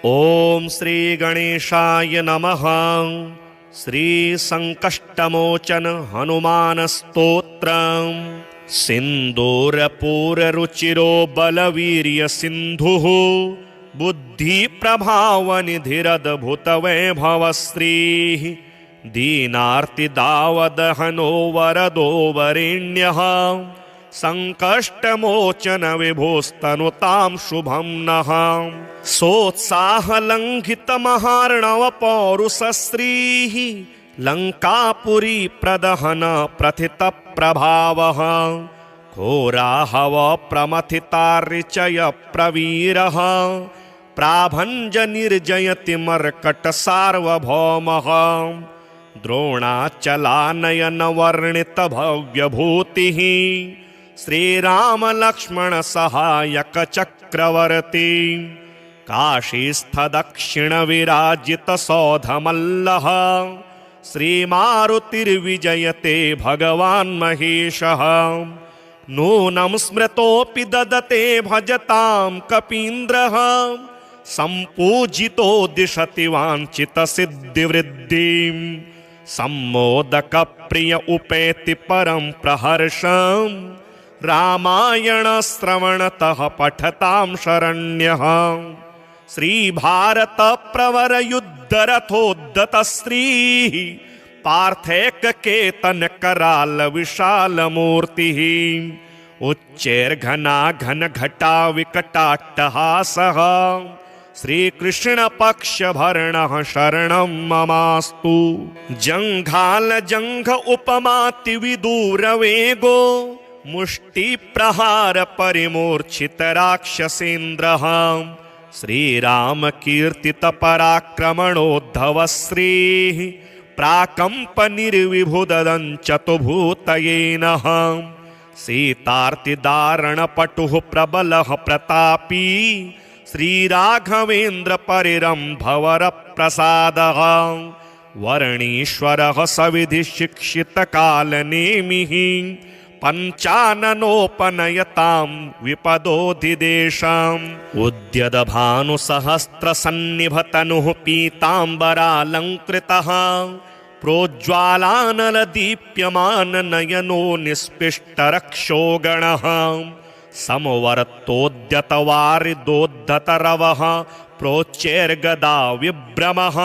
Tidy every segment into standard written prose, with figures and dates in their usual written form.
ओम श्री गणेशाय नमः। श्री संकष्टमोचन हनुमान स्तोत्रम्। सिन्दूरपूररुचिरो बलवीर्य सिन्धुः बुद्धि प्रभावनिधिरद्भुत वैभवश्रीः दीनार्तिदावदहनो वरदो वरेण्यः संकष्टमोचन विभोस्तनुतां शुभं नः। सोत्साहलङ्घितमहार्णव पौरुषश्रीः लङ्कापुरी प्रदहन प्रथित प्रभावः घोराहव प्रमथितार्चय प्रवीरः प्राभञ्जनिर्जयति मर्कट सार्वभौमः द्रोणाचलानयन वर्णित भव्यभूतिः श्रीराम लक्ष्मण सहायक चक्रवर्ती काशीस्थ दक्षिण विराजित सौधमल्लः श्रीमारुतिर्विजयते भगवान् महेशः नूनं स्मृतोऽपि ददते भजतां कपीन्द्रः सम्पूजितो दिशति वाञ्छितसिद्धिवृद्धिं सम्मोदक प्रिय उपेति परं प्रहर्षं रामायण श्रवणतः पठतां शरण्यः श्रीभारत प्रवर युद्धरथोद्धत श्रीः पार्थैककेतन कराल विशाल मूर्तिः उच्चैर्घना घन घटा विकटाट्टहासः श्रीकृष्ण पक्ष भरणः शरणं ममास्तु। जंघाल जंघ उपमाति विदूर वेगो मुष्टि प्रहार परिमूर्छित राक्षसेन्द्रः श्रीराम कीर्तित पराक्रमणोद्धव श्रीः प्राकंप निर्विभुदं चतुभूतयेनः सीतार्तिदारण पटुः प्रबलः प्रतापी श्रीराघवेन्द्र परिरंभवर प्रसादः वर्णीश्वरः सविधि शिक्षित कालनेमिः पंचाननोपनयतां विपदोधिदेशाम् उद्यत भानुसहस्र सन्निभतनुः पीताम्बरालंकृतः प्रोज्ज्वालानल दीप्यमान नयनो निस्पृष्टरक्षो गणः समवर्तोद्यत वारिदोद्धत रवः प्रोच्चैर्गदा विभ्रमः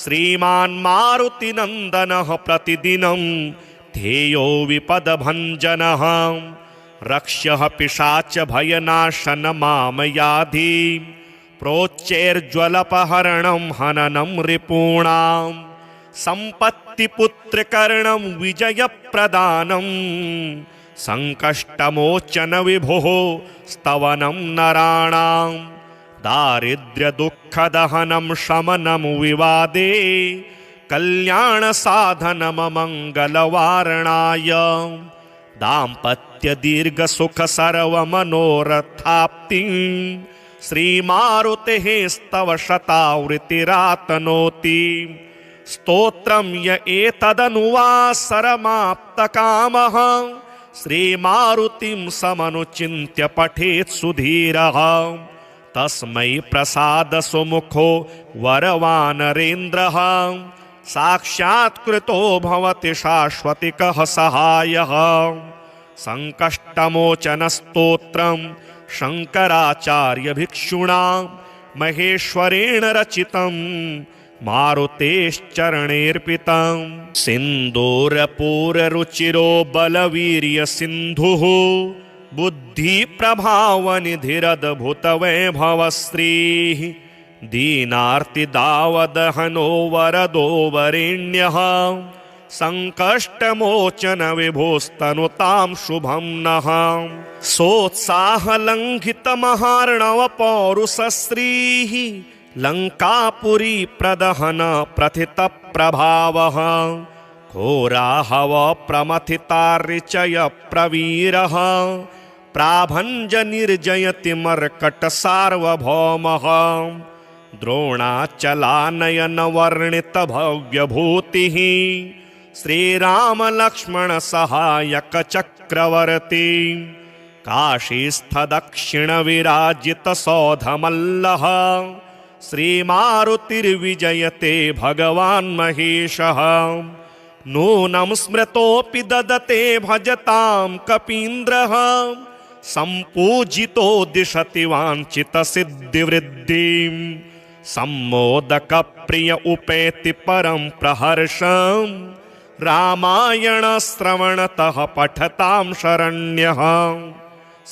श्रीमान् मारुतिनन्दनः प्रतिदिनं ध्येयो विपदभञ्जनः रक्ष्यः पिशाच भयनाशन मामयाधि प्रोच्चैर्ज्वलपहरणं हननं रिपूणां सम्पत्तिपुत्रकर्णं विजयप्रदानं संकष्टमोचन विभुः स्तवनं नराणां दारिद्र्यदुःखदहनं शमनं विवादे कल्याणसाधनमङ्गलवारणाय दाम्पत्यदीर्घसुख सर्वमनोरथाप्तिं श्रीमारुतेः स्तव शतावृत्तिरातनोति स्तोत्रं य एतदनुवासरमाप्तकामः श्रीमारुतिं समनुचिन्त्य पठेत् सुधीरः तस्मै प्रसाद सुमुखो वरवानरेन्द्रः साक्षात्कृतो भवति शाश्वतिकः सहायः संकष्टमोचन स्तोत्रं शंकराचार्य भिक्षुणा महेश्वरेण रचितं मारुतेश्चरणेऽर्पितं सिन्दूरपूररुचिरो बलवीर्य सिन्धुः बुद्धि प्रभावनिधिरद्भुत वैभवश्रीः दीनार्तिदावदहनो वरदो वरेण्यः संकष्टमोचन विभोस्तनुतां शुभं नः। सोत्साहलङ्घितमहार्णव पौरुषश्रीः लङ्कापुरी प्रदहन प्रथित प्रभावः घोराहव प्रमथितार्चय प्रवीरः प्राभञ्जनिर्जयति मर्कट सार्वभौमः द्रोणाचलानयन वर्णित भव्यभूतिः श्रीराम लक्ष्मण सहायक चक्रवर्ती काशीस्थ दक्षिण विराजित सौधमल्लः श्रीमारुतिर्विजयते भगवान् महेशः। नूनं स्मृतोऽपि ददते भजतां कपीन्द्रः, सम्पूजितो दिशति वाञ्छितसिद्धिवृद्धिं। सम्मोदकप्रिय उपेति परं प्रहर्षं, रामायणश्रवणतः पठतां शरण्यः।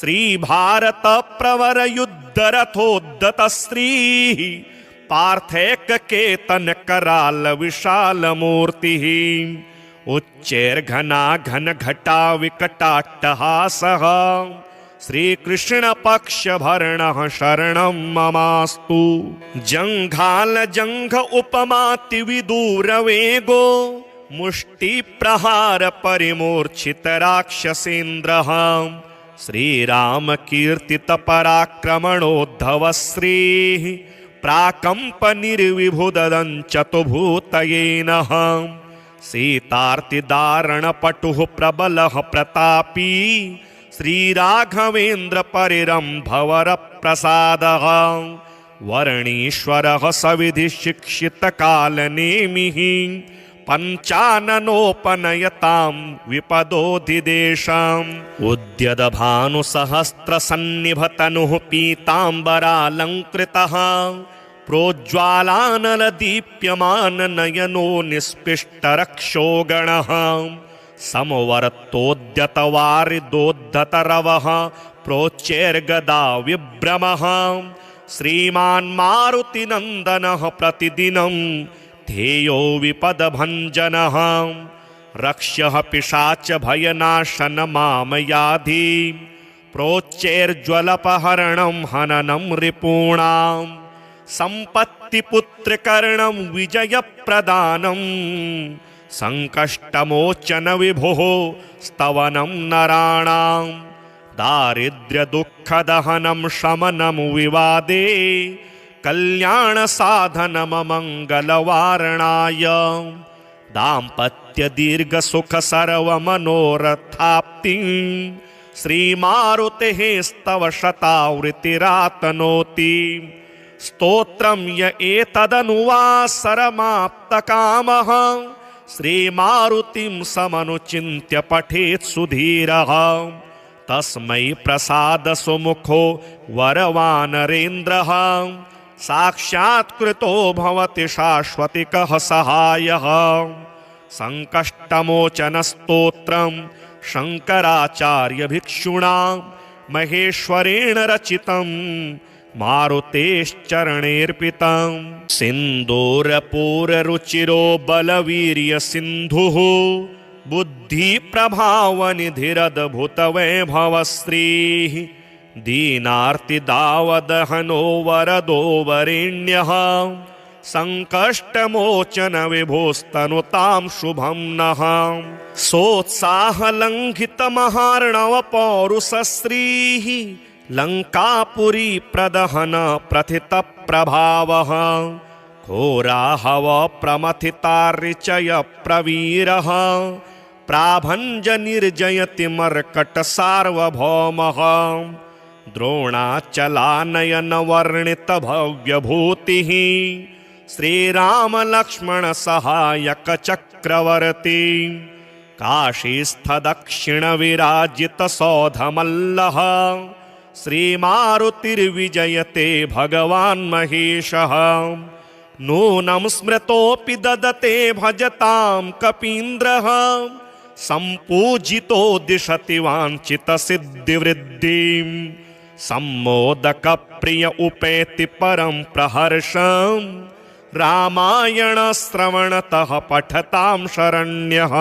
श्रीभारतप्रवरयुद्धरथोद्धतश्रीः, पार्थैककेतनकरालविशालमूर्तिः। उच्चैर्घनाघनघटा विकटाट्टहासः, श्रीकृष्णपक्षभरणः शरणं ममास्तु। जङ्घालजङ्घ उपमातिविदूरवेगो, मुष्टिप्रहारपरिमूर्छितराक्षसेन्द्रः। श्रीरामकीर्तितपराक्रमणोद्धवश्रीः, प्राकम्पनिर्विभुददञ्चतुभूतये नः। सीतार्तिदारणपटुः प्रबलः प्रतापी, श्रीराघवेन्द्रपरिरम्भवरप्रसादः। वर्णीश्वरः सविधिशिक्षितकालनेमिः, पञ्चाननोपनयतां विपदोधिदेशाम्। उद्यदभानुसहस्रसन्निभतनुः पीताम्बरालङ्कृतः, प्रोज्ज्वालानलदीप्यमाननयनो निस्पिष्टरक्षोगणः। समवर्तोद्यतवारिदोद्धतरवः, प्रोच्चैर्गदा विभ्रमः। श्रीमान् मारुतिनन्दनः प्रतिदिनं ध्येयो विपदभञ्जनः। रक्ष्यः पिशाच भयनाशनमामयाधि, प्रोच्चैर्ज्वलपहरणं हननं रिपूणां। सम्पत्तिपुत्रकर्णं विजयप्रदानं, सङ्कष्टमोचनविभुः स्तवनं नराणां। दारिद्र्यदुःखदहनं शमनं विवादे, कल्याणसाधनममङ्गलवारणाय। दाम्पत्यदीर्घसुखसर्वमनोरथाप्तिं, श्रीमारुतेः स्तव शतावृत्तिरातनोति। स्तोत्रं य एतदनुवासरमाप्तकामः, श्रीमारुतिं समनुचिन्त्य पठेत् सुधीरः। तस्मै प्रसादसुमुखो वरवानरेन्द्रः, साक्षात्कृतो भवति शाश्वतिकः सहायः। सङ्कष्टमोचनस्तोत्रं शङ्कराचार्यभिक्षुणा, महेश्वरेण रचितं मारुतेश्चरणेऽर्पितं। सिन्दूरपूररुचिरो बलवीर्यसिन्धुः, बुद्धिप्रभावनिधिरद्भुतवैभवश्रीः। दीनार्तिदावदहनो वरदो वरेण्यः, सङ्कष्टमोचनविभोस्तनुतां शुभं नः। सोत्साहलङ्घितमहार्णवपौरुषश्रीः, लङ्कापुरीप्रदहन प्रथितप्रभावः। घोराहवप्रमथितार्चयप्रवीरः, प्राभञ्जनिर्जयति मर्कटसार्वभौमः। द्रोणाचलानयनवर्णितभव्यभूतिः, श्रीरामलक्ष्मणसहायकचक्रवर्ती। काशीस्थदक्षिणविराजितसौधमल्लः, श्रीमारुतिर्विजयते भगवान् महेशः। नूनं स्मृतोऽपि ददते भजतां कपीन्द्रः, सम्पूजितो दिशति वाञ्छितसिद्धिवृद्धिं। सम्मोदकप्रिय उपेति परं प्रहर्षं, रामायणश्रवणतः पठतां शरण्यः।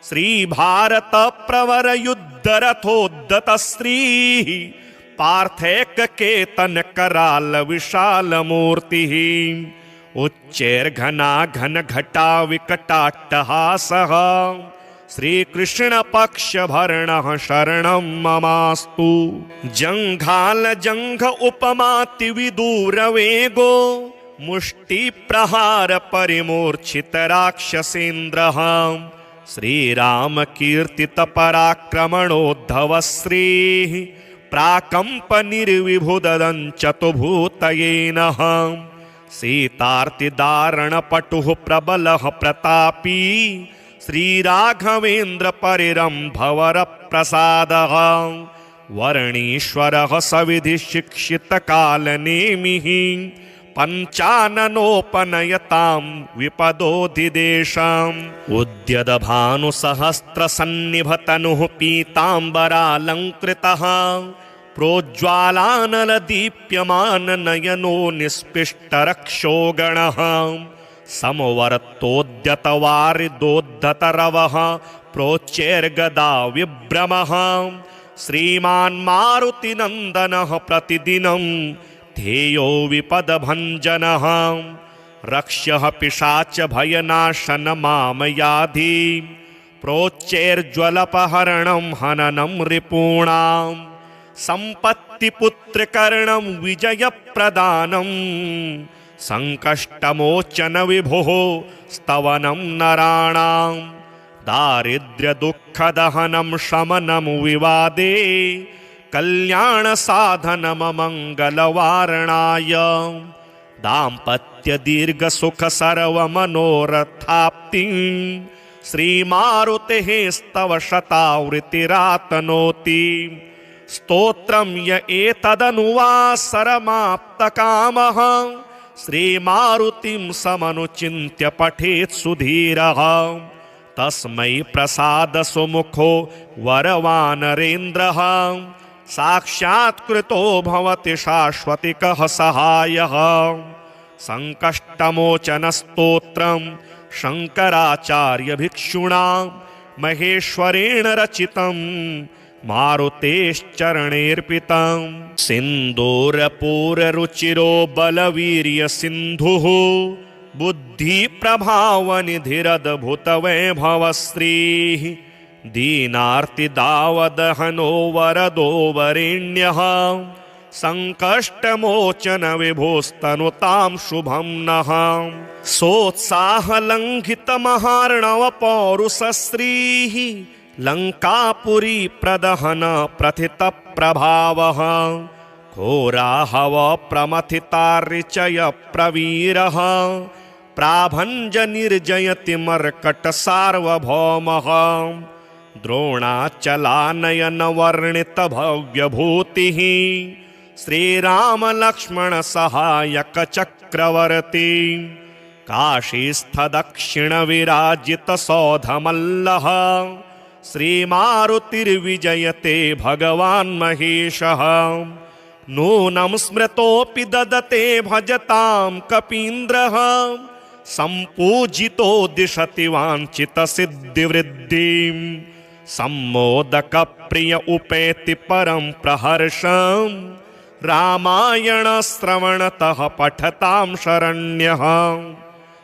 श्रीभारतप्रवरयुद्धरथोद्धतश्रीः, पार्थैककेतनकरालविशालमूर्तिः। उच्चैर्घनाघनघटा विकटाट्टहासः, श्रीकृष्णपक्षभरणः शरणं ममास्तु। जङ्घालजङ्घ उपमातिविदूरवेगो, मुष्टिप्रहारपरिमूर्छितराक्षसेन्द्रः। श्रीरामकीर्तितपराक्रमणोद्धवश्रीः, प्राकम्पनिर्विभुदञ्चतुभूतये नः सीतार्तिदारणपटुः प्रबलः प्रतापी श्रीराघवेन्द्रपरिरम्भवरप्रसादः वर्णीश्वरः सविधिशिक्षितकालनेमिः पञ्चाननोपनयतां विपदोधिदेशाम् उद्यदभानुसहस्रसन्निभतनुः पीताम्बरालङ्कृतः प्रोज्ज्वालानलदीप्यमाननयनो निस्पिष्टरक्षोगणः समवर्तोद्यतवारिदोद्धतरवः प्रोच्चैर्गदा विभ्रमः श्रीमान्मारुतिनन्दनः प्रतिदिनं ध्येयो विपदभञ्जनः रक्ष्यः पिशाचभयनाशनमामयाधि प्रोच्चैर्ज्वलपहरणं हननं रिपूणां सम्पत्तिपुत्रकर्णं विजयप्रदानं सङ्कष्टमोचन विभुः स्तवनं नराणां दारिद्र्यदुःखदहनं शमनं विवादे कल्याणसाधनममङ्गलवारणाय दाम्पत्यदीर्घसुखसर्वमनोरथाप्तिं श्रीमारुतेः स्तव शतावृत्तिरातनोति स्तोत्रं य एतदनुवासरमाप्तकामः श्रीमारुतिं समनुचिन्त्य पठेत् सुधीरः तस्मै प्रसादसुमुखो वरवानरेन्द्रः साक्षात्कृतो भवति शाश्वतिकः सहायः सङ्कष्टमोचनस्तोत्रं शङ्कराचार्यभिक्षुणा महेश्वरेण रचितं मारुतेश्चरणेऽर्पितं सिन्दूरपूररुचिरो बलवीर्यसिन्धुः बुद्धिप्रभावनिधिरद्भुतवैभवश्रीः दीनार्तिदावदहनो वरदो वरेण्यः सङ्कष्टमोचनविभुस्तनुतां शुभं नः सोत्साहलङ्घितमहार्णवपौरुषश्रीः लङ्कापुरी प्रदहन प्रथितप्रभावः घोराहवप्रमथितार्चय प्रवीरः प्राभञ्जनिर्जयति मर्कटसार्वभौमः द्रोणाचलानयनवर्णितभव्यभूतिः श्रीरामलक्ष्मणसहायकचक्रवर्ती काशीस्थदक्षिणविराजितसौधमल्लः श्रीमारुतिर्विजयते भगवान् महेशः नूनं स्मृतोऽपि ददते भजतां कपीन्द्रः सम्पूजितो दिशति वाञ्छितसिद्धिवृद्धिं सम्मोदकप्रिय उपेति परं प्रहर्षं रामायणश्रवणतः पठतां शरण्यः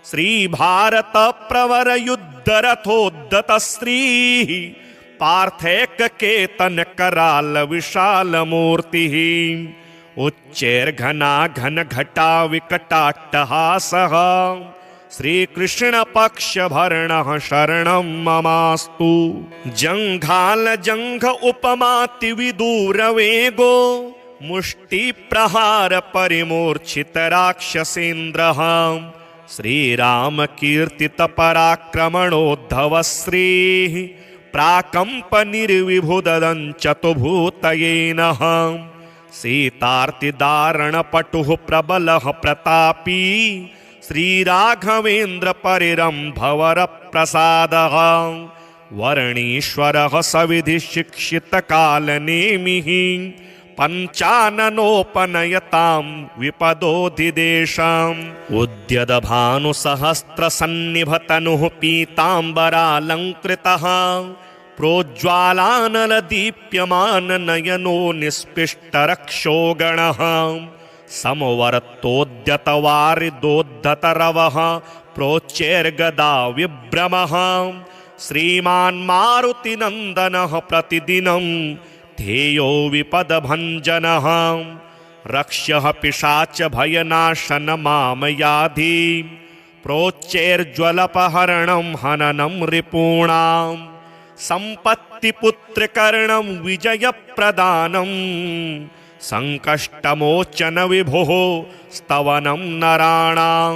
श्रीभारतप्रवरयुद्धरथोद्धतश्रीः पार्थैककेतनकरालविशालमूर्तिः उच्चैर्घनाघनघटा विकटाट्टहासः श्रीकृष्णपक्षभरणः शरणं ममास्तु जङ्घालजङ्घ उपमातिविदूरवेगो मुष्टिप्रहारपरिमूर्छितराक्षसेन्द्रः श्रीरामकीर्तितपराक्रमणोद्धवश्रीः प्राकम्पनिर्विभुदञ्चतुभूतये नः सीतार्तिदारणपटुः प्रबलः प्रतापी श्रीराघवेन्द्रपरिरम्भवरप्रसादः वर्णीश्वरः सविधिशिक्षितकालनेमिः पञ्चाननोपनयतां विपदोधिदेशाम् उद्यदभानुसहस्रसन्निभतनुः पीताम्बरालङ्कृतः प्रोज्ज्वालानलदीप्यमाननयनो निस्पिष्टरक्षोगणः समवर्तोद्यतवारिदोद्धतरवः प्रोच्चैर्गदा विभ्रमः श्रीमान्मारुतिनन्दनः प्रतिदिनं ध्येयो विपदभञ्जनः रक्ष्यः पिशाचभयनाशनमामयाधि प्रोच्चैर्ज्वलपहरणं हननं रिपूणां सम्पत्ति सम्पत्तिपुत्रकर्णं विजयप्रदानं सङ्कष्टमोचन विभोः स्तवनं नराणां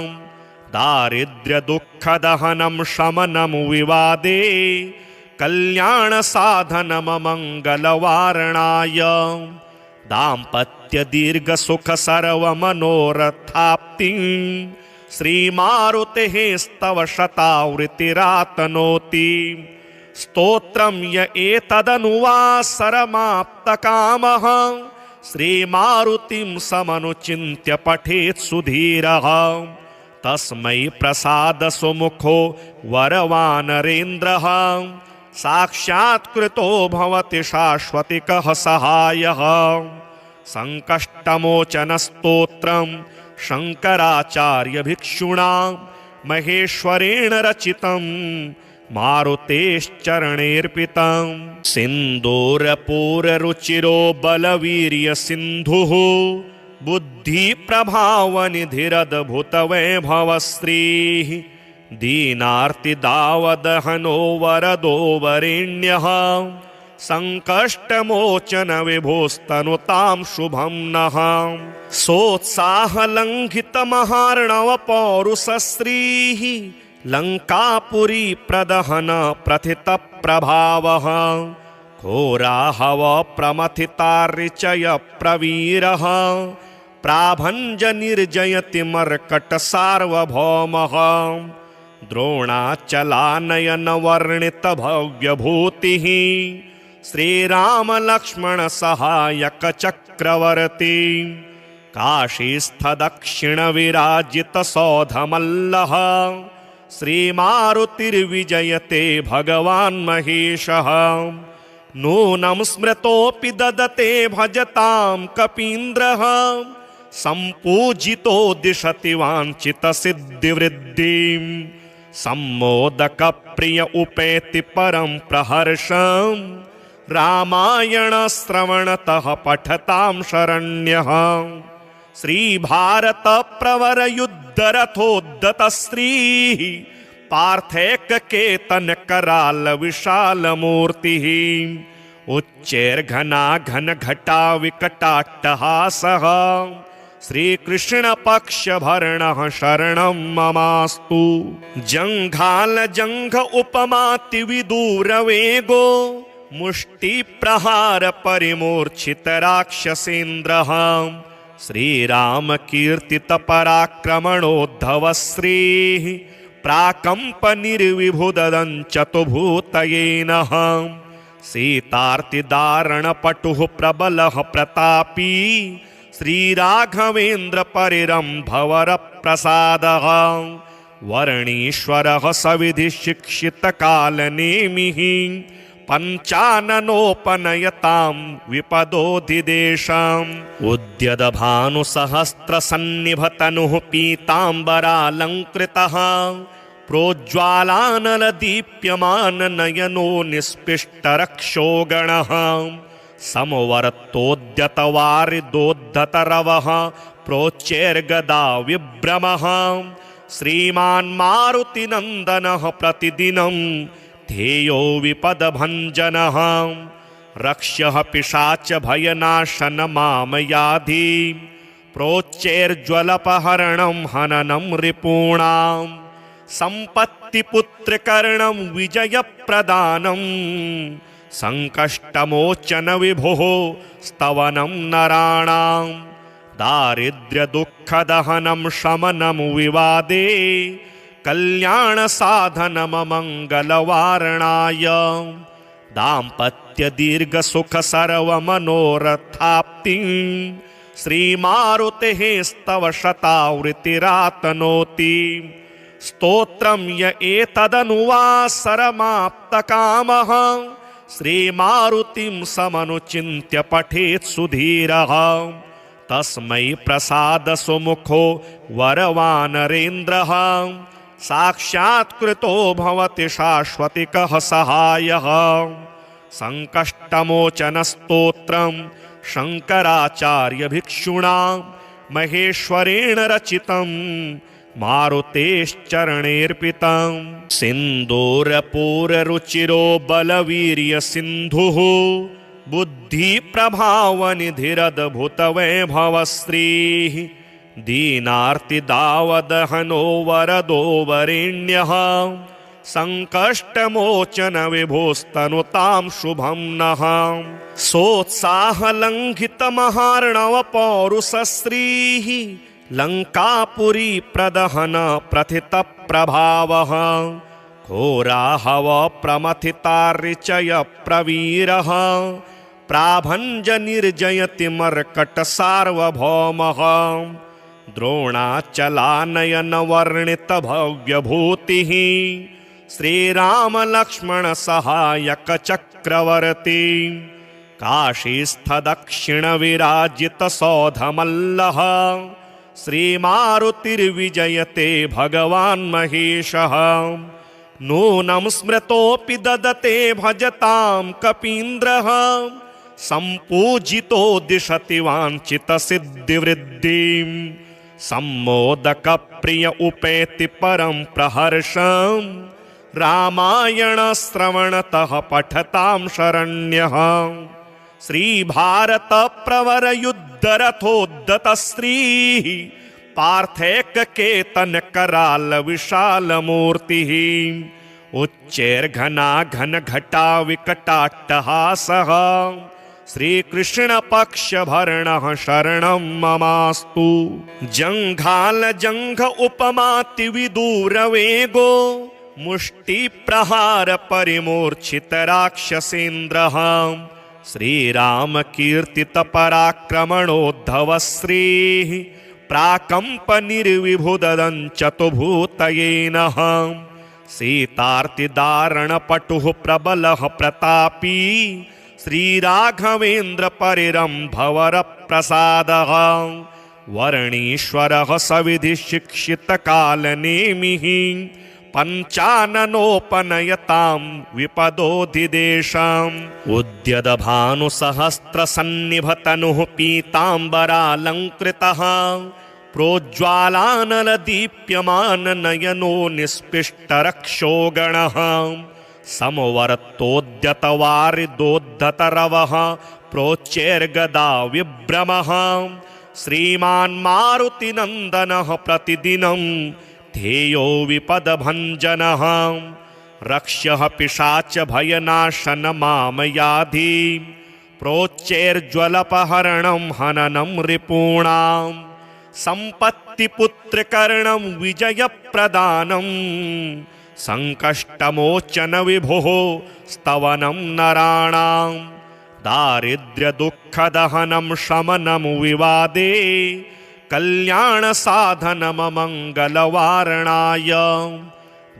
दारिद्र्यदुःखदहनं शमनं विवादे कल्याणसाधनममङ्गलवारणाय दाम्पत्यदीर्घसुखसर्वमनोरथाप्तिं श्रीमारुतेः स्तव शतावृत्तिरातनोति स्तोत्रं य एतदनुवासरमाप्तकामः श्रीमारुतिं समनुचिन्त्य पठेत् सुधीरः तस्मै प्रसादसुमुखो वरवानरेन्द्रः साक्षात्कृतो भवति शाश्वतिकः सहायः सङ्कष्टमोचनस्तोत्रं शङ्कराचार्यभिक्षुणा महेश्वरेण रचितं मारुतेश्चरणेऽर्पितं सिन्दूरपूररुचिरो बलवीर्यसिन्धुः बुद्धिप्रभावनिधिरद्भुतवैभवश्रीः दीनार्तिदावदहनो वरदो वरेण्यः सङ्कष्टमोचन विभोस्तनुतां शुभं नः सोत्साहलङ्घितमहार्णवपौरुषश्रीः लङ्कापुरी प्रदहन प्रथितप्रभावः घोराहवप्रमथितार्चय प्रवीरः प्राभञ्जनिर्जयति मर्कटसार्वभौमः द्रोणाचलानयनवर्णितभव्यभूतिः श्रीरामलक्ष्मणसहायकचक्रवर्ती काशीस्थदक्षिणविराजितसौधमल्लः श्रीमारुतिर्विजयते भगवान् महेशः नूनं स्मृतोऽपि ददते भजतां कपीन्द्रः सम्पूजितो दिशति वाञ्छितसिद्धिवृद्धिं सम्मोदकप्रिय उपेति परं प्रहर्षं रामायणश्रवणतः पठतां शरण्यः श्रीभारतप्रवरयुद्धरथोद्धतश्रीः पार्थैककेतनकरालविशालमूर्तिः उच्चैर्घनाघनघटा विकटाट्टहासः श्रीकृष्णपक्षभरणः शरणं ममास्तु जङ्घालजङ्घ उपमातिविदूरवेगो मुष्टिप्रहारपरिमूर्छितराक्षसेन्द्रः श्रीरामकीर्तितपराक्रमणोद्धवश्रीः प्राकम्पनिर्विभुददञ्चतुभूतयेनः सीतार्तिदारणपटुः प्रबलः प्रतापी श्रीराघवेन्द्रपरिरम्भवरप्रसादः वर्णीश्वरः सविधिशिक्षितकालनेमिः पञ्चाननोपनयतां विपदोधिदेशाम् उद्यदभानुसहस्रसन्निभतनुः पीताम्बरालङ्कृतः प्रोज्ज्वालानलदीप्यमाननयनो निस्पिष्टरक्षोगणः समवर्तोद्यतवारिदोद्धतरवः प्रोच्चैर्गदा विभ्रमः श्रीमान् मारुतिनन्दनः प्रतिदिनं ध्येयो विपदभञ्जनः रक्ष्यः पिशाचभयनाशनमामयाधि प्रोच्चैर्ज्वलपहरणं हननं रिपूणां सम्पत्तिपुत्रकर्णं विजयप्रदानं सङ्कष्टमोचन विभोः स्तवनं नराणां दारिद्र्यदुःखदहनं शमनं विवादे कल्याणसाधनममङ्गलवारणाय दाम्पत्यदीर्घसुखसर्वमनोरथाप्तिं श्रीमारुतेः स्तव शतावृत्तिरातनोति स्तोत्रं य एतदनुवासरमाप्तकामः श्रीमारुतिं समनुचिन्त्य पठेत् सुधीरः तस्मै प्रसादसुमुखो वरवानरेन्द्रः साक्षात्कृतो भवति शाश्वतिकः सहायः सङ्कष्टमोचनस्तोत्रं शङ्कराचार्यभिक्षुणा महेश्वरेण रचितं मारुतेश्चरणेऽर्पितं सिन्दूरपूररुचिरो बलवीर्यसिन्धुः बुद्धिप्रभावनिधिरद्भुतवैभवश्रीः दीनार्तिदावदहनो वरदो वरेण्यः सङ्कष्टमोचनविभोस्तनुतां शुभं नः सोत्साहलङ्घितमहार्णवपौरुषश्रीः लङ्कापुरी प्रदहन प्रथितप्रभावः घोराहवप्रमथितार्चय प्रवीरः प्राभञ्जनिर्जयति मर्कटसार्वभौमः द्रोणाचलानयनवर्णितभव्यभूतिः श्रीरामलक्ष्मणसहायकचक्रवर्ती काशीस्थदक्षिणविराजितसौधमल्लः श्रीमारुतिर्विजयते भगवान् महेशः नूनं स्मृतोऽपि ददते भजतां कपीन्द्रः सम्पूजितो दिशति वाञ्छितसिद्धिवृद्धिं सम्मोदकप्रिय उपेति परं प्रहर्षं रामायणश्रवणतः पठतां शरण्यः श्रीभारतप्रवरयुद्धरथोद्धतश्रीः पार्थैककेतनकरालविशालमूर्तिः उच्चैर्घनाघनघटाविकटाट्टहासः श्रीकृष्णपक्षभरणः शरणं ममास्तु जङ्घालजङ्घ उपमातिविदूरवेगो मुष्टिप्रहारपरिमूर्छितराक्षसेन्द्रः श्रीरामकीर्तितपराक्रमणोद्धवश्रीः प्राकम्पनिर्विभुददञ्चतुभूतये नः सीतार्तिदारणपटुः प्रबलः प्रतापी श्रीराघवेन्द्रपरिरम्भवरप्रसादः वर्णीश्वरः सविधिशिक्षितकालनेमिः पञ्चाननोपनयतां विपदोधिदेशाम् उद्यदभानुसहस्रसन्निभतनुः पीताम्बरालङ्कृतः प्रोज्ज्वालानलदीप्यमाननयनो निस्पिष्टरक्षोगणः समवर्तोद्यतवारिदोद्धतरवः प्रोच्चैर्गदा विभ्रमः श्रीमान् मारुतिनन्दनः प्रतिदिनं ध्येयो विपदभञ्जनः रक्ष्यः पिशाचभयनाशनमामयाधि प्रोच्चैर्ज्वलपहरणं हननं रिपूणां सम्पत्तिपुत्रकर्णं विजयप्रदानं सङ्कष्टमोचनविभुः स्तवनं नराणां दारिद्र्यदुःखदहनं शमनं विवादे कल्याणसाधनममङ्गलवारणाय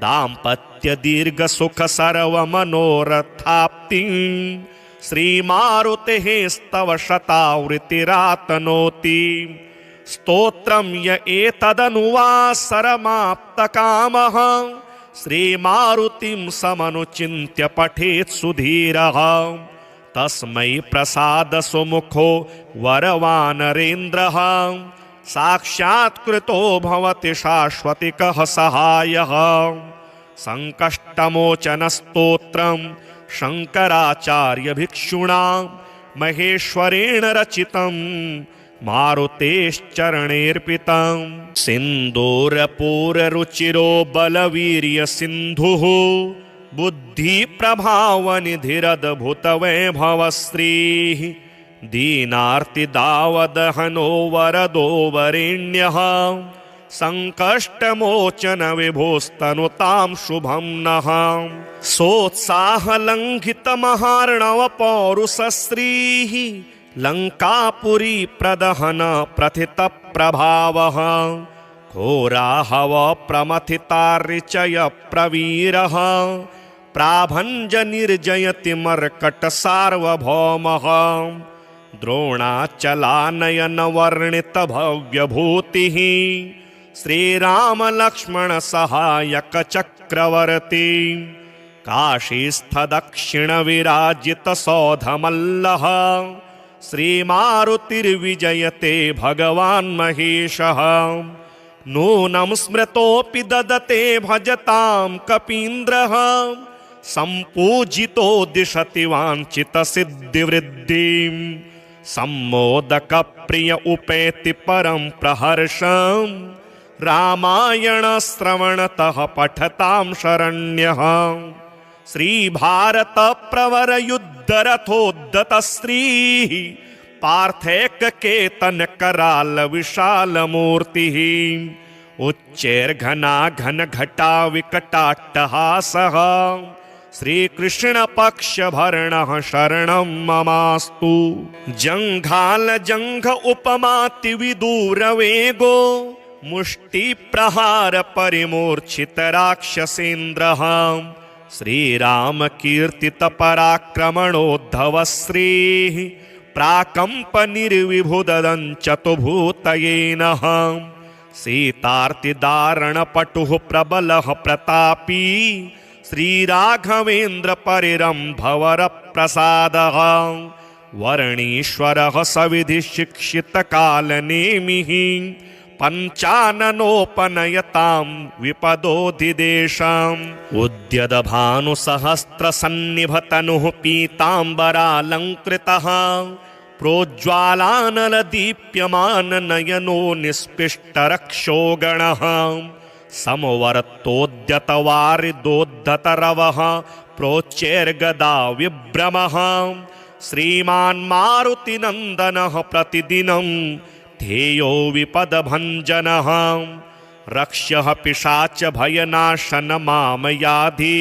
दाम्पत्यदीर्घसुखसर्वमनोरथाप्तिं श्रीमारुतेः स्तव शतावृत्तिरातनोति स्तोत्रं य एतदनुवासरमाप्तकामः श्रीमारुतिं समनुचिन्त्य पठेत् सुधीरः तस्मै प्रसादसुमुखो वरवानरेन्द्रः साक्षात्कृतो भवति शाश्वतिकः सहायः सङ्कष्टमोचनस्तोत्रं शङ्कराचार्यभिक्षुणा महेश्वरेण रचितं मारुतेश्चरणेऽर्पितं सिन्दूरपूररुचिरो बलवीर्यसिन्धुः बुद्धिप्रभावनिधिरद्भुतवैभवश्रीः दीनार्तिदावदहनो वरदो वरेण्यः सङ्कष्टमोचनविभोस्तनुतां शुभं नः सोत्साहलङ्घितमहार्णवपौरुषश्रीः लङ्कापुरी प्रदहन प्रथितप्रभावः घोराहवप्रमथितार्चय प्रवीरः प्राभञ्जनिर्जयति मर्कटसार्वभौमः द्रोणाचलानयनवर्णितभव्यभूतिः श्रीरामलक्ष्मणसहायकचक्रवर्ती काशीस्थदक्षिणविराजितसौधमल्लः श्रीमारुतिर्विजयते भगवान् महेशः नूनं स्मृतोऽपि ददते भजतां कपीन्द्रः सम्पूजितो दिशति वाञ्छितसिद्धिवृद्धिं सम्मोदकप्रिय उपेति परं प्रहर्षं रामायणश्रवणतः पठतां शरण्यः श्रीभारतप्रवरयुद्धरथोद्धतश्रीः पार्थैककेतनकरालविशालमूर्तिः उच्चैर्घना घनघटा विकटाट्टहासः श्रीकृष्णपक्षभरणः शरणं ममास्तु। जङ्घालजङ्घ उपमातिविदूरवेगो मुष्टिप्रहारपरिमूर्छितराक्षसेन्द्रः श्रीरामकीर्तितपराक्रमणोद्धवश्रीः प्राकम्पनिर्विभुददञ्चतुभूतये नः सीतार्तिदारणपटुः प्रबलः प्रतापी श्रीराघवेन्द्रपरिरम्भवरप्रसादः वर्णीश्वरः सविधिशिक्षितकालनेमिः पञ्चाननोपनयतां विपदोधिदेशाम् उद्यदभानुसहस्रसन्निभतनुः पीताम्बरालङ्कृतः प्रोज्ज्वालानलदीप्यमाननयनो निस्पिष्टरक्षोगणः समवर्तोद्यतवारिदोद्धतरवः प्रोच्चैर्गदा विभ्रमः श्रीमान् मारुतिनन्दनः प्रतिदिनं ध्येयो विपदभञ्जनः रक्ष्यः पिशाचभयनाशनमामयाधि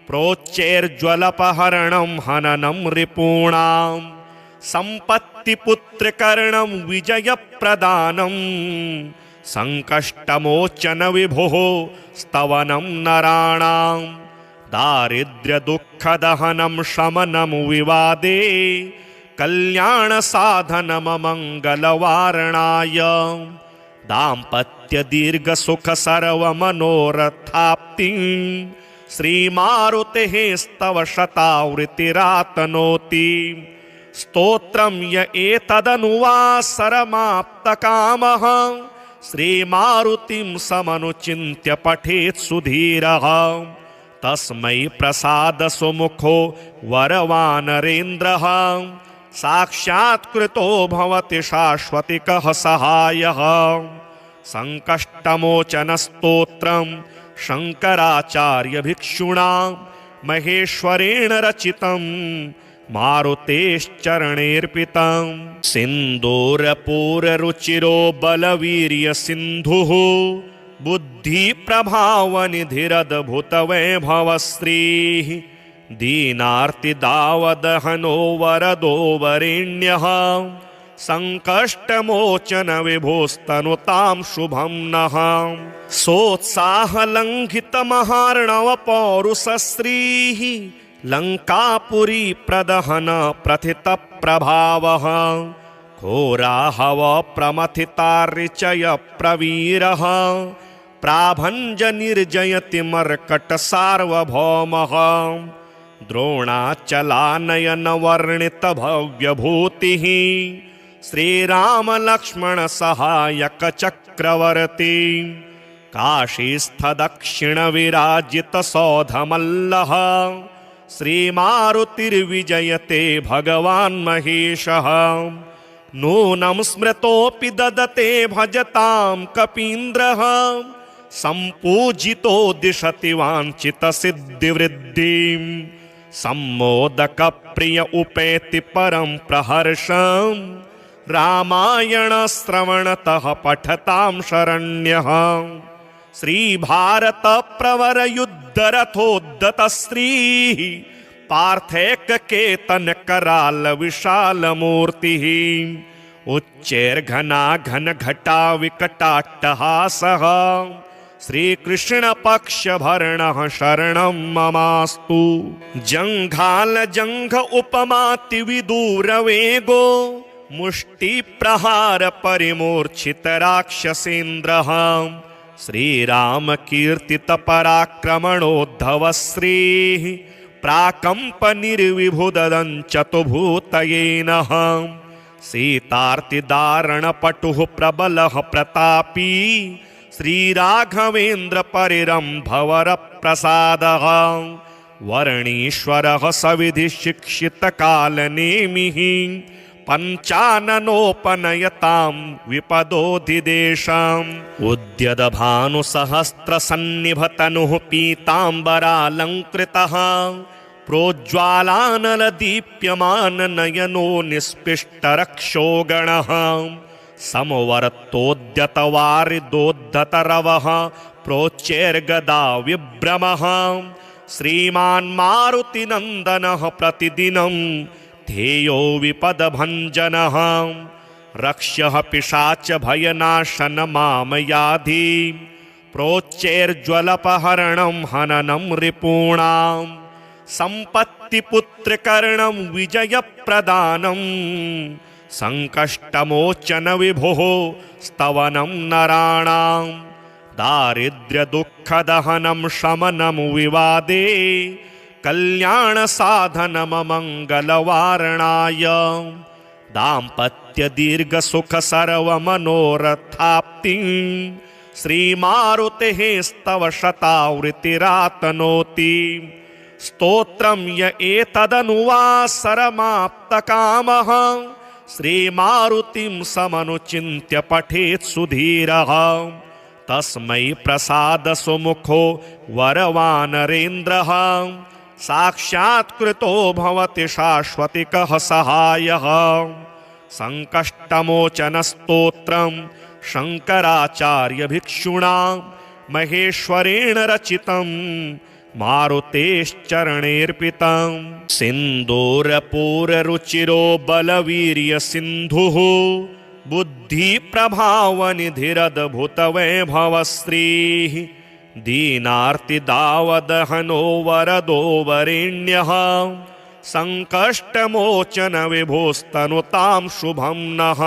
प्रोच्चैर्ज्वलपहरणं हननं रिपूणां सम्पत्तिपुत्रकर्णं विजयप्रदानं सङ्कष्टमोचन विभुः स्तवनं नराणां दारिद्र्यदुःखदहनं शमनं विवादे कल्याणसाधनममङ्गलवारणाय दाम्पत्यदीर्घसुखसर्वमनोरथाप्तिं श्रीमारुतेः स्तव शतावृत्तिरातनोति स्तोत्रं य एतदनुवासरमाप्तकामः श्रीमारुतिं समनुचिन्त्य पठेत् सुधीरः तस्मै प्रसादसुमुखो वरवानरेन्द्रः साक्षात्कृतो भवति शाश्वतिकः सहायः सङ्कष्टमोचनस्तोत्रं शङ्कराचार्यभिक्षुणा महेश्वरेण रचितं मारुतेश्चरणेऽर्पितं सिन्दूरपूररुचिरो बलवीर्यसिन्धुः बुद्धिप्रभावनिधिरद्भुतवैभवश्रीः दीनार्तिदावदहनो वरदो वरेण्यः सङ्कष्टमोचन विभोस्तनुतां शुभं नः सोत्साहलङ्घितमहार्णवपौरुषश्रीः लङ्कापुरी प्रदहन प्रथितप्रभावः घोराहवप्रमथितार्चयप्रवीरः प्राभञ्जनिर्जयति मर्कटसार्वभौमः द्रोणाचलानयनवर्णितभव्यभूतिः श्रीरामलक्ष्मणसहायकचक्रवर्ती काशीस्थदक्षिणविराजितसौधमल्लः श्रीमारुतिर्विजयते भगवान् महेशः नूनं स्मृतोऽपि ददते भजतां कपीन्द्रः सम्पूजितो दिशति वाञ्छितसिद्धिवृद्धिं सम्मोदकप्रिय उपेति परं प्रहर्षं रामायणश्रवणतः पठतां शरण्यः श्रीभारतप्रवरयुद्धरथोद्धतश्रीः पार्थैककेतनकरालविशालमूर्तिः उच्चैर्घना घनघटा विकटाट्टहासः श्रीकृष्णपक्षभरणः शरणं ममास्तु। जङ्घालजङ्घ उपमातिविदूरवेगो मुष्टिप्रहारपरिमूर्छितराक्षसेन्द्रः श्रीरामकीर्तितपराक्रमणोद्धवश्रीः प्राकम्पनिर्विभुददञ्चतुभूतये नः सीतार्तिदारणपटुः प्रबलः प्रतापी श्रीराघवेन्द्रपरिरम्भवरप्रसादः वर्णीश्वरः सविधिशिक्षितकालनेमिः पञ्चाननोपनयतां विपदोधिदेशाम् उद्यदभानुसहस्रसन्निभतनुः पीताम्बरालङ्कृतः प्रोज्ज्वालानलदीप्यमाननयनो निस्पिष्टरक्षोगणः समवर्तोद्यतवारिदोद्धतरवः प्रोच्चैर्गदा विभ्रमः श्रीमान्मारुतिनन्दनः प्रतिदिनं ध्येयो विपदभञ्जनः रक्ष्यः पिशाचभयनाशनमामयाधि प्रोच्चैर्ज्वलपहरणं हननं रिपूणां सम्पत्तिपुत्रकर्णं विजयप्रदानं सङ्कष्टमोचन विभोः स्तवनं नराणां दारिद्र्यदुःखदहनं शमनं विवादे कल्याणसाधनममङ्गलवारणाय दाम्पत्यदीर्घसुखसर्वमनोरथाप्तिं श्रीमारुतेः स्तव शतावृत्तिरातनोति स्तोत्रं य एतदनुवासरमाप्तकामः श्रीमारुतिं समनुचिन्त्य पठेत् सुधीरः तस्मै प्रसादसुमुखो वरवानरेन्द्रः साक्षात्कृतो भवति शाश्वतिकः सहायः सङ्कष्टमोचनस्तोत्रं शङ्कराचार्यभिक्षुणा महेश्वरेण रचितं मारुतेश्चरणेऽर्पितं सिन्दूरपूररुचिरो बलवीर्यसिन्धुः बुद्धिप्रभावनिधिरद्भुतवैभवश्रीः दीनार्तिदावदहनो वरदो वरेण्यः सङ्कष्टमोचनविभोस्तनुतां शुभं नः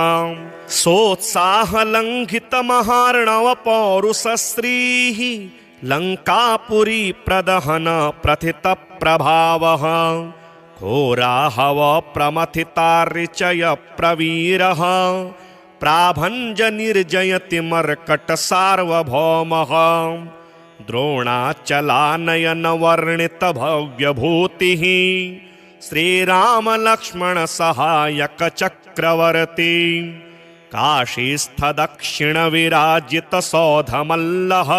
सोत्साहलङ्घितमहार्णवपौरुषश्रीः लङ्कापुरी प्रदहन प्रथितप्रभावः घोराहवप्रमथितार्चय प्रवीरः प्राभञ्जनिर्जयति मर्कटसार्वभौमः द्रोणाचलानयनवर्णितभव्यभूतिः श्रीरामलक्ष्मणसहायकचक्रवर्ती काशीस्थदक्षिणविराजितसौधमल्लः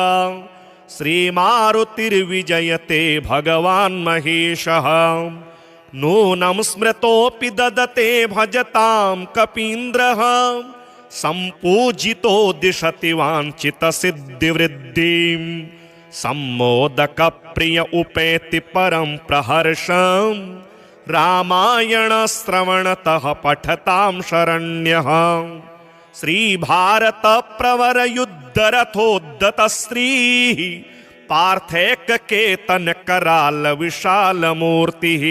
श्रीमारुतिर्विजयते भगवान् महेशः नूनं स्मृतोऽपि ददते भजतां कपीन्द्रः सम्पूजितो दिशति वाञ्छितसिद्धिवृद्धिं सम्मोदकप्रिय उपेति परं प्रहर्षं रामायणश्रवणतः पठतां शरण्यः श्रीभारतप्रवरयुद्धरथोद्धतश्रीः पार्थैककेतनकरालविशालमूर्तिः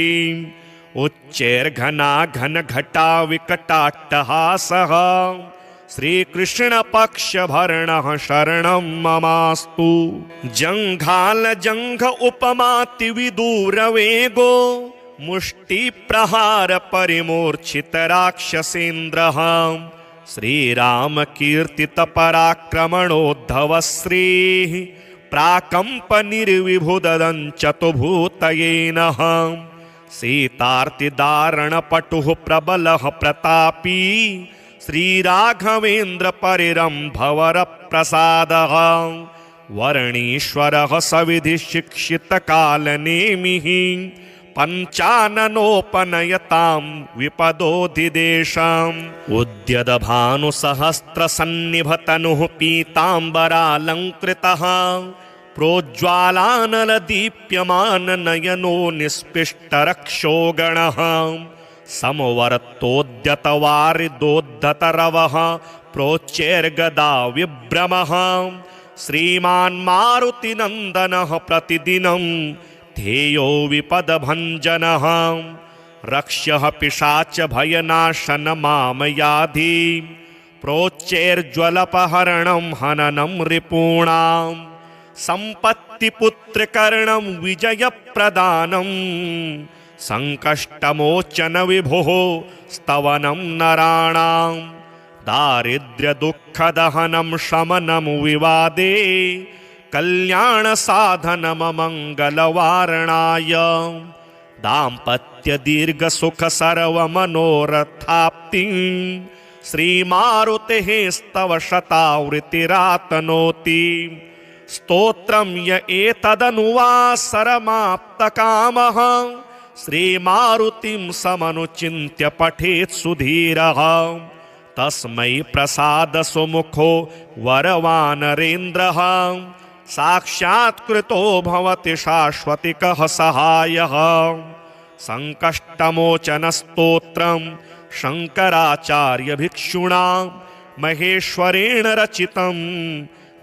उच्चैर्घनाघनघटा विकटाट्टहासः श्रीकृष्णपक्षभरणः शरणं ममास्तु जङ्घालजङ्घ उपमातिविदूरवेगो मुष्टिप्रहारपरिमूर्छितराक्षसेन्द्रः श्रीरामकीर्तितपराक्रमणोद्धवश्रीः प्राकम्पनिर्विभुददञ्चतुभूतये नः सीतार्तिदारणपटुः प्रबलः प्रतापी श्रीराघवेन्द्रपरिरम्भवरप्रसादः वर्णीश्वरः सविधिशिक्षितकालनेमिः पञ्चाननोपनयतां विपदोधिदेशाम् उद्यदभानुसहस्रसन्निभतनुः पीताम्बरालङ्कृतः प्रोज्ज्वालानलदीप्यमाननयनो निस्पिष्टरक्षोगणः समवर्तोद्यतवारिदोद्धतरवः प्रोच्चैर्गदा विभ्रमः श्रीमान्मारुतिनन्दनः प्रतिदिनं ध्येयो विपदभञ्जनः रक्ष्यः पिशाचभयनाशनमामयाधि प्रोच्चैर्ज्वलपहरणं हननं रिपूणां सम्पत्तिपुत्रकर्णं विजयप्रदानं सङ्कष्टमोचन विभोः स्तवनं नराणां दारिद्र्यदुःखदहनं शमनं विवादे कल्याणसाधनममङ्गलवारणाय दाम्पत्यदीर्घसुखसर्वमनोरथाप्तिं श्रीमारुतेः स्तव शतावृत्तिरातनोति स्तोत्रं य एतदनुवासरमाप्तकामः श्रीमारुतिं समनुचिन्त्य पठेत् सुधीरः तस्मै प्रसादसुमुखो वरवानरेन्द्रः साक्षात्कृतो भवति शाश्वतिकः सहायः संकष्टमोचनस्तोत्रं शङ्कराचार्यभिक्षुणा महेश्वरेण रचितं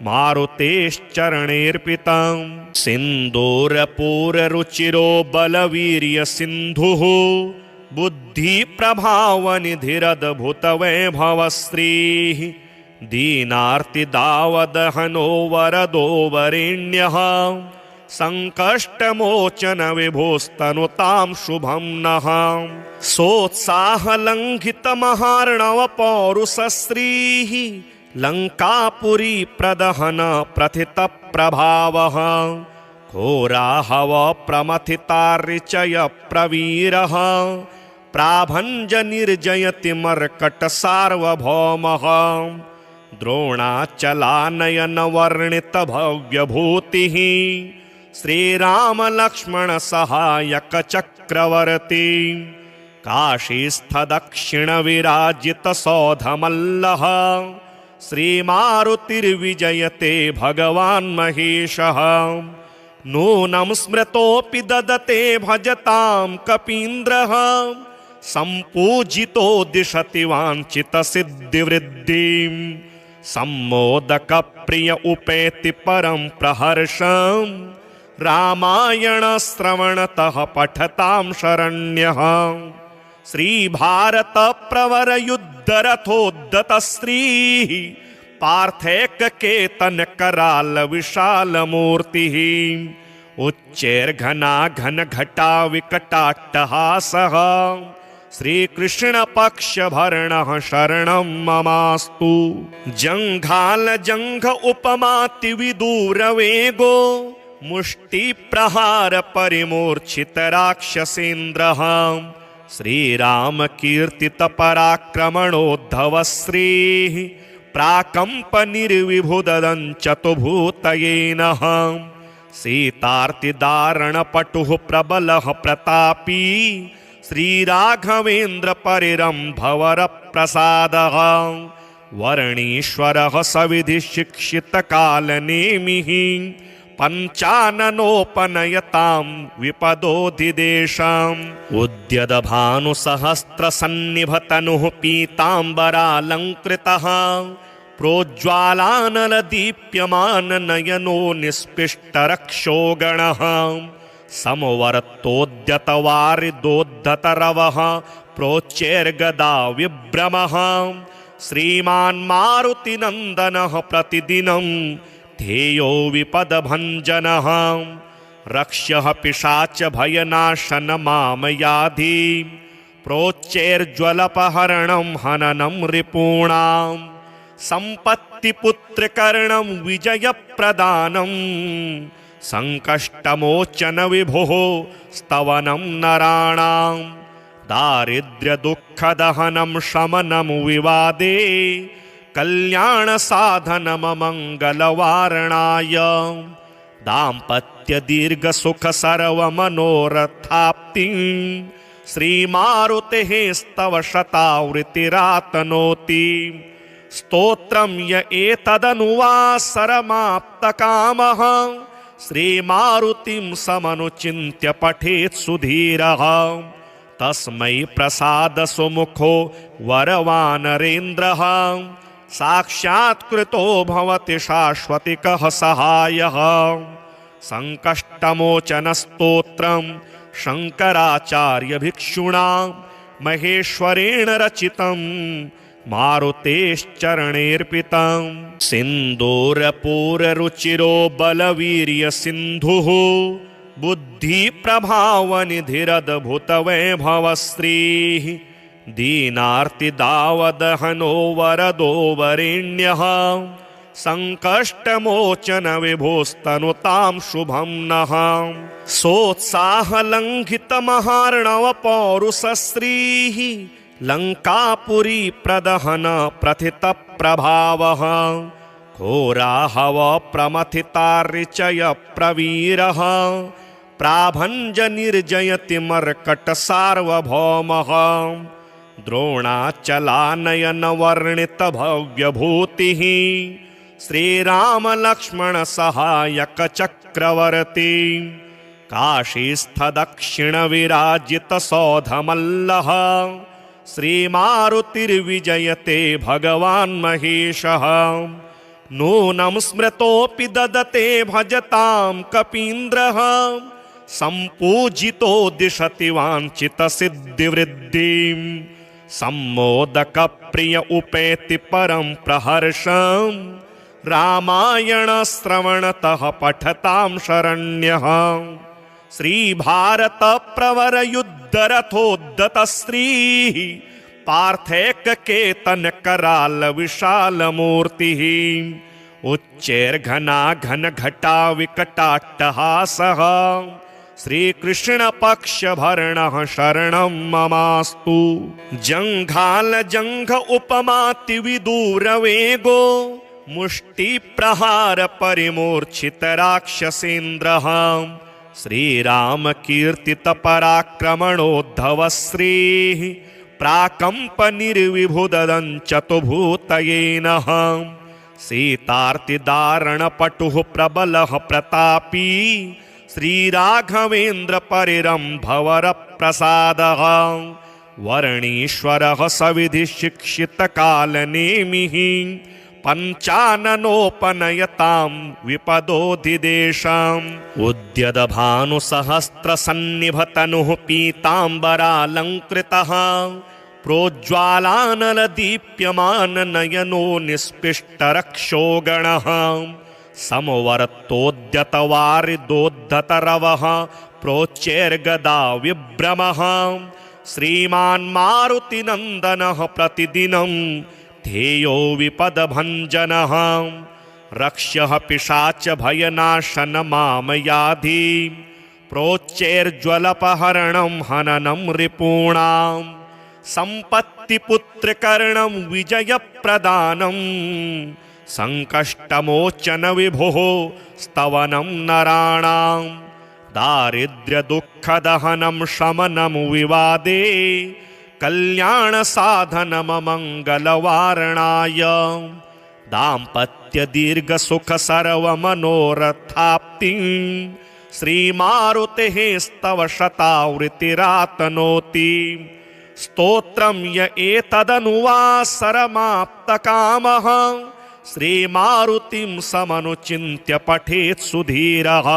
मारुतेश्चरणेऽर्पितं सिन्दूरपूररुचिरो बलवीर्यसिन्धुः बुद्धिप्रभावनिधिरद्भुतवैभवश्रीः दीनार्तिदावदहनो वरदो वरेण्यः सङ्कष्टमोचनविभोस्तनुतां शुभं नः सोत्साहलङ्घितमहार्णवपौरुषश्रीः लङ्कापुरी प्रदहन प्रथितप्रभावः घोराहवप्रमथितार्चय प्रवीरः प्राभञ्जनिर्जयति मर्कटसार्वभौमः द्रोणाचलानयनवर्णितभव्यभूतिः श्रीरामलक्ष्मणसहायकचक्रवर्ती काशीस्थदक्षिणविराजितसौधमल्लः श्रीमारुतिर्विजयते भगवान् महेशः नूनं स्मृतोऽपि ददते भजतां कपीन्द्रः सम्पूजितो दिशति वाञ्छितसिद्धिवृद्धिं सम्मोदकप्रिय उपेति परं प्रहर्षं रामायणश्रवणतः पठतां शरण्यः श्रीभारतप्रवरयुद्धरथोद्धतश्रीः पार्थैककेतनकरालविशालमूर्तिः उच्चैर्घनाघनघटाविकटाट्टहासः श्रीकृष्णपक्षभरणः शरणं ममास्तु जङ्घालजङ्घ उपमातिविदूरवेगो मुष्टिप्रहारपरिमूर्छितराक्षसेन्द्रः श्रीरामकीर्तितपराक्रमणोद्धवश्रीः प्राकम्पनिर्विभुददञ्चतुभूतये नः सीतार्तिदारणपटुः प्रबलः प्रतापी श्रीराघवेन्द्रपरिरम्भवरप्रसादः वर्णीश्वरः सविधिशिक्षितकालनेमिः पञ्चाननोपनयतां विपदोधिदेशाम् उद्यदभानुसहस्रसन्निभतनुः पीताम्बरालङ्कृतः प्रोज्ज्वालानलदीप्यमाननयनो निस्पिष्टरक्षोगणः समवर्तोद्यतवारिदोद्धतरवः प्रोच्चैर्गदा विभ्रमः श्रीमान् मारुतिनन्दनः प्रतिदिनं ध्येयो विपदभञ्जनः रक्ष्यः पिशाचभयनाशनमामयाधि प्रोच्चैर्ज्वलपहरणं हननं रिपूणां सम्पत्तिपुत्रकर्णं विजयप्रदानं सङ्कष्टमोचनविभुः स्तवनं नराणां दारिद्र्यदुःखदहनं शमनं विवादे कल्याणसाधनममङ्गलवारणाय दाम्पत्यदीर्घसुखसर्वमनोरथाप्तिं श्रीमारुतेः स्तव शतावृत्तिरातनोति स्तोत्रं य एतदनुवासरमाप्तकामः श्रीमारुतिं समनुचिन्त्य पठेत् सुधीरः तस्मै प्रसादसुमुखो वरवानरेन्द्रः साक्षात्कृतो भवति शाश्वतिकः सहायः संकष्टमोचनस्तोत्रं शङ्कराचार्यभिक्षुणा महेश्वरेण रचितं मारुतेश्चरणेऽर्पितं सिन्दूरपूररुचिरो बलवीर्यसिन्धुः बुद्धिप्रभावनिधिरद्भुतवैभवश्रीः दीनार्तिदावदहनो वरदो वरेण्यः संकष्टमोचन विभोस्तनुतां शुभं नः सोत्साहलङ्घितमहार्णव पौरुषश्रीः लङ्कापुरी प्रदहन प्रथित प्रभावः घोराहव प्रमथितार्चय प्रवीरः प्राभञ्जनिर्जयति मर्कट सार्वभौमः द्रोणाचलानयन वर्णित भव्यभूतिः श्रीराम लक्ष्मण सहायक चक्रवर्ती काशीस्थ दक्षिण विराजित सौधमल्लः श्रीमारुतिर्विजयते भगवान् महेशः नूनं स्मृतोऽपि ददते भजतां कपीन्द्रः सम्पूजितो दिशति वाञ्छितसिद्धिवृद्धिं सम्मोदकप्रिय उपेति परं प्रहर्षं रामायणश्रवणतः पठतां शरण्यः श्रीभारतप्रवरयुद्धरथोद्धतश्रीः पार्थैककेतनकरालविशालमूर्तिः उच्चैर्घनाघनघटा विकटाट्टहासः श्रीकृष्णपक्षभरणः शरणं ममास्तु जङ्घालजङ्घ उपमातिविदूरवेगो मुष्टिप्रहारपरिमूर्छितराक्षसेन्द्रः श्रीरामकीर्तितपराक्रमणोद्धवश्रीः प्राकम्पनिर्विभुददञ्चतुभूतये नः सीतार्तिदारणपटुः प्रबलः प्रतापी श्रीराघवेन्द्र परिरम्भवरप्रसादः वर्णीश्वरः सविधि शिक्षितकालनेमिः पञ्चाननोपनयतां विपदोधिदेशाम् उद्यदभानुसहस्रसन्निभतनुः पीताम्बरालङ्कृतः प्रोज्ज्वालानलदीप्यमाननयनो निस्पिष्टरक्षोगणः समवर्तोद्यतवारिदोद्धतरवः प्रोच्चैर्गदा विभ्रमः श्रीमान् मारुतिनन्दनः प्रतिदिनं ध्येयो विपदभञ्जनः रक्ष्यः पिशाच भयनाशन मामयाधि प्रोच्चैर्ज्वलपहरणं हननं रिपूणां सम्पत्तिपुत्रकर्णं विजयप्रदानं संकष्टमोचन विभुः स्तवनं नराणां दारिद्र्यदुःखदहनं शमनं विवादे कल्याणसाधनममङ्गलवारणाय दाम्पत्यदीर्घसुखसर्वमनोरथाप्तिं श्रीमारुतेः स्तव शतावृत्तिरातनोति स्तोत्रं य एतदनुवासरमाप्तकामः श्रीमारुतिं समनुचिन्त्य पठेत् सुधीरः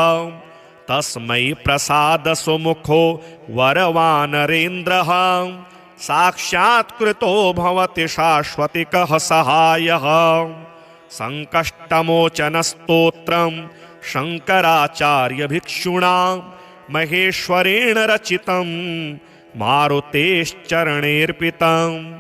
तस्मै प्रसादसुमुखो वरवानरेन्द्रः साक्षात्कृतो भवति शाश्वतिकः सहायः संकष्टमोचनस्तोत्रं शङ्कराचार्यभिक्षुणा महेश्वरेण रचितं मारुतेश्चरणेऽर्पितम्।